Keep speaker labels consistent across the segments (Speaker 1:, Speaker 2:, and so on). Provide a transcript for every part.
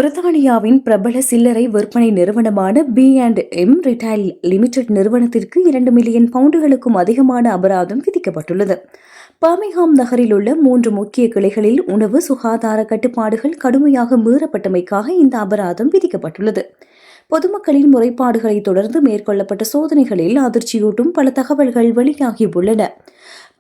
Speaker 1: பிரித்தானியாவின் பிரபல சில்லறை விற்பனை நிறுவனமான B&M ரிட்டைல் லிமிடெட் நிறுவனத்திற்கு 2 மில்லியன் பவுண்டுகளுக்கும் அதிகமான அபராதம் விதிக்கப்பட்டுள்ளது. பர்மிங்ஹாம் நகரில் உள்ள 3 முக்கிய கிளைகளில் உணவு சுகாதார கட்டுப்பாடுகள் கடுமையாக மீறப்பட்டமைக்காக இந்த அபராதம் விதிக்கப்பட்டுள்ளது. பொதுமக்களின் முறைப்பாடுகளை தொடர்ந்து மேற்கொள்ளப்பட்ட சோதனைகளில் அதிர்ச்சியூட்டும் பல தகவல்கள் வெளியாகியுள்ளன.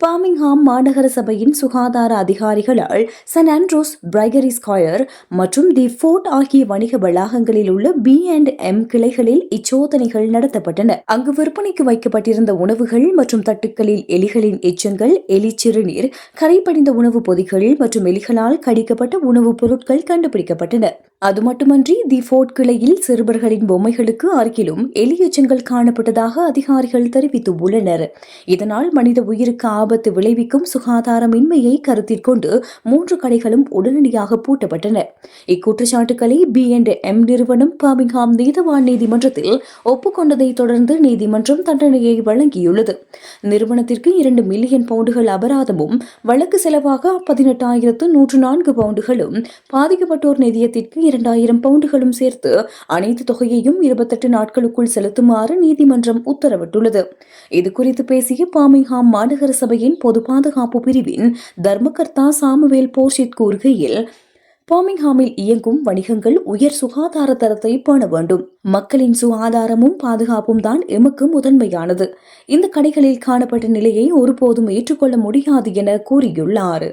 Speaker 1: பர்மிங்ஹாம் மாநகர சபையின் சுகாதார அதிகாரிகளால் சன் ஆண்ட்ரூஸ், பிரைகரி ஸ்கொயர் மற்றும் தி ஃபோர்ட் ஆகிய வணிக வளாகங்களில் உள்ள B&M கிளைகளில் இச்சோதனைகள் நடத்தப்பட்டன. அங்கு விற்பனைக்கு வைக்கப்பட்டிருந்த உணவுகள் மற்றும் தட்டுக்களில் எலிகளின் எச்சங்கள், எலி சிறுநீர், கரைபடிந்த உணவுப் பொதிகள் மற்றும் எலிகளால் கடிக்கப்பட்ட உணவுப் பொருட்கள் கண்டுபிடிக்கப்பட்டன. அது மட்டுமன்றி தி ஃபோர்ட் கிளையில் சிறுவர்களின் பொம்மைகளுக்கு அருகிலும் எலி எச்சங்கள் காணப்பட்டதாக அதிகாரிகள் தெரிவித்துள்ளனர். இதனால் மனித உயிருக்கு ஆபத்து விளைவிக்கும் சுகாதாரமின்மையை கருத்தில் கொண்டு 3 கடைகளும் உடனடியாக பூட்டப்பட்டன. இக்குற்றச்சாட்டுக்களை B&M நிறுவனம் பர்மிங்ஹாம் நீதவான் நீதிமன்றத்தில் ஒப்புக்கொண்டதை தொடர்ந்து நீதிமன்றம் தண்டனையை வழங்கியுள்ளது. நிறுவனத்திற்கு 2 மில்லியன் பவுண்டுகள் அபராதமும், வழக்கு செலவாக 18,104 பவுண்டுகளும், பாதிக்கப்பட்டோர் நிதியத்திற்கு 2,000 பவுண்டுகளும் சேர்த்து அனைத்து தொகையையும் 28 நாட்களுக்குள் செலுத்துமாறு நீதிமன்றம் உத்தரவிட்டுள்ளது. இதுகுறித்து பேசிய பர்மிங்ஹாம் மாநகர சபையின் பொது பாதுகாப்பு பிரிவின் தர்மகர்த்தா சாமுவேல் போர்ஷித் கூறுகையில், பர்மிங்ஹாமில் இயங்கும் வணிகங்கள் உயர் சுகாதார தரத்தை பேண வேண்டும். மக்களின் சுகாதாரமும் பாதுகாப்பும் தான் எமக்கு முதன்மையானது. இந்த கடைகளில் காணப்பட்ட நிலையை ஒருபோதும் ஏற்றுக்கொள்ள முடியாது என கூறியுள்ளார்.